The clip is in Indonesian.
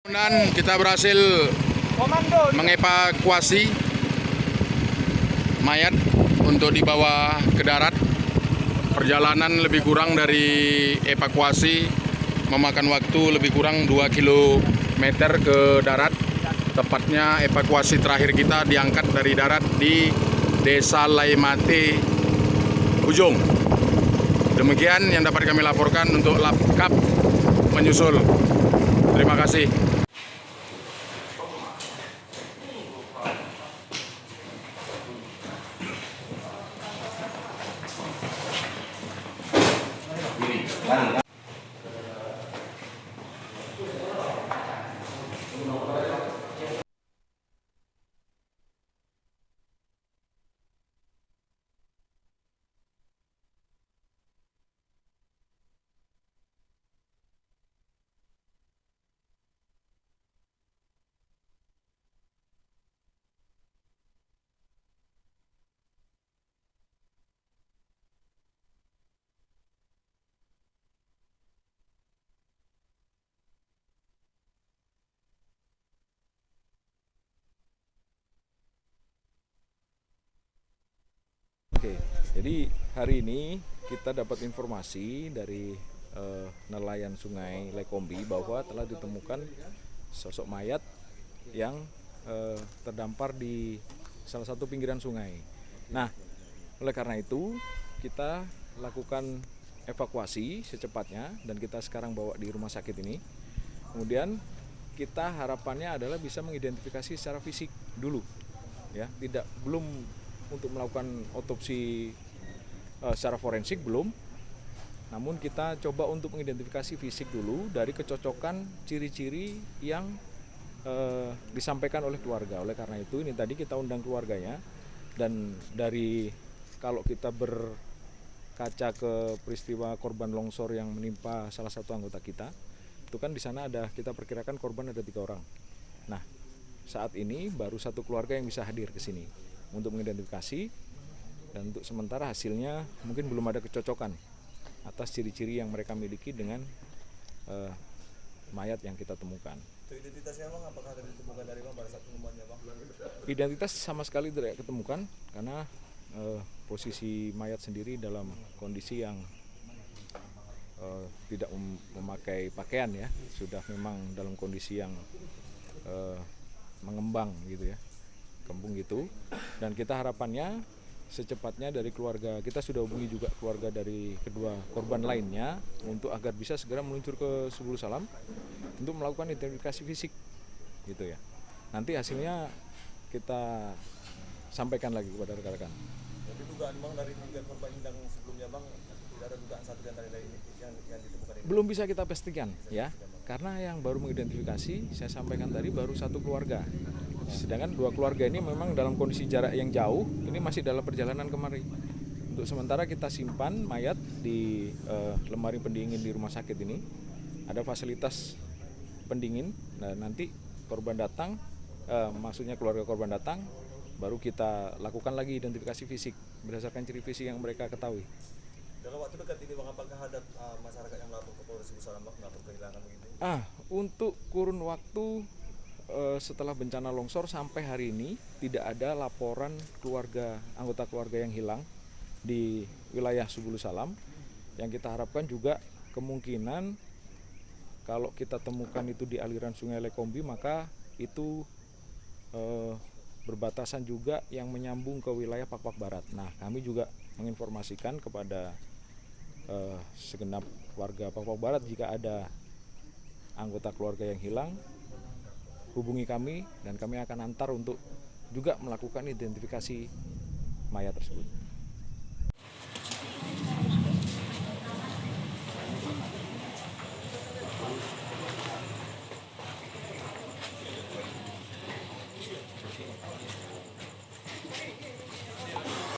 Dan kita berhasil mengevakuasi mayat untuk dibawa ke darat. Perjalanan lebih kurang dari evakuasi memakan waktu lebih kurang 2 km ke darat. Tepatnya evakuasi terakhir kita diangkat dari darat di Desa Laimate, Ujung. Demikian yang dapat kami laporkan untuk lengkap menyusul. Terima kasih. Oke, jadi hari ini kita dapat informasi dari nelayan Sungai Lekombi bahwa telah ditemukan sosok mayat yang terdampar di salah satu pinggiran sungai. Nah, oleh karena itu kita lakukan evakuasi secepatnya dan kita sekarang bawa di rumah sakit ini. Kemudian kita harapannya adalah bisa mengidentifikasi secara fisik dulu, ya, belum untuk melakukan otopsi secara forensik belum, namun kita coba untuk mengidentifikasi fisik dulu dari kecocokan ciri-ciri yang disampaikan oleh keluarga. Oleh karena itu ini tadi kita undang keluarganya, dan dari kalau kita berkaca ke peristiwa korban longsor yang menimpa salah satu anggota kita, itu kan di sana kita perkirakan korban ada 3 orang. Nah, saat ini baru satu keluarga yang bisa hadir ke sini untuk mengidentifikasi, dan untuk sementara hasilnya mungkin belum ada kecocokan atas ciri-ciri yang mereka miliki dengan mayat yang kita temukan. Identitasnya bang, apakah ada ditemukan dari bang pada saat penemuannya bang? Identitas sama sekali tidak ketemukan karena posisi mayat sendiri dalam kondisi yang tidak memakai pakaian, ya, sudah memang dalam kondisi yang mengembang gitu, ya, kembung gitu. Dan kita harapannya secepatnya dari keluarga, kita sudah hubungi juga keluarga dari kedua korban lainnya untuk agar bisa segera meluncur ke Subul Salam untuk melakukan identifikasi fisik gitu, ya. Nanti hasilnya kita sampaikan lagi kepada rekan-rekan. Jadi dugaan bang dari 3 korban yang sebelumnya bang, tidak ada dugaan satu yang tadi yang ditemukan ini? Belum bisa kita pastikan, ya, karena yang baru mengidentifikasi saya sampaikan tadi baru satu keluarga. Sedangkan 2 keluarga ini memang dalam kondisi jarak yang jauh, ini masih dalam perjalanan kemari. Untuk sementara kita simpan mayat di lemari pendingin di rumah sakit ini. Ada fasilitas pendingin. Nah, nanti korban datang, maksudnya keluarga korban datang, baru kita lakukan lagi identifikasi fisik berdasarkan ciri fisik yang mereka ketahui. Dalam waktu dekat ini bang, apakah ada masyarakat yang melapor ke Polres Subul Salam bang, melapor kehilangan begitu? Untuk kurun waktu setelah bencana longsor sampai hari ini tidak ada laporan anggota keluarga yang hilang di wilayah Subul Salam. Yang kita harapkan juga kemungkinan kalau kita temukan itu di aliran Sungai Lekombi, maka itu berbatasan juga yang menyambung ke wilayah Pakpak Barat. Nah, kami juga menginformasikan kepada segenap warga Pakpak Barat, jika ada anggota keluarga yang hilang, hubungi kami dan kami akan antar untuk juga melakukan identifikasi mayat tersebut.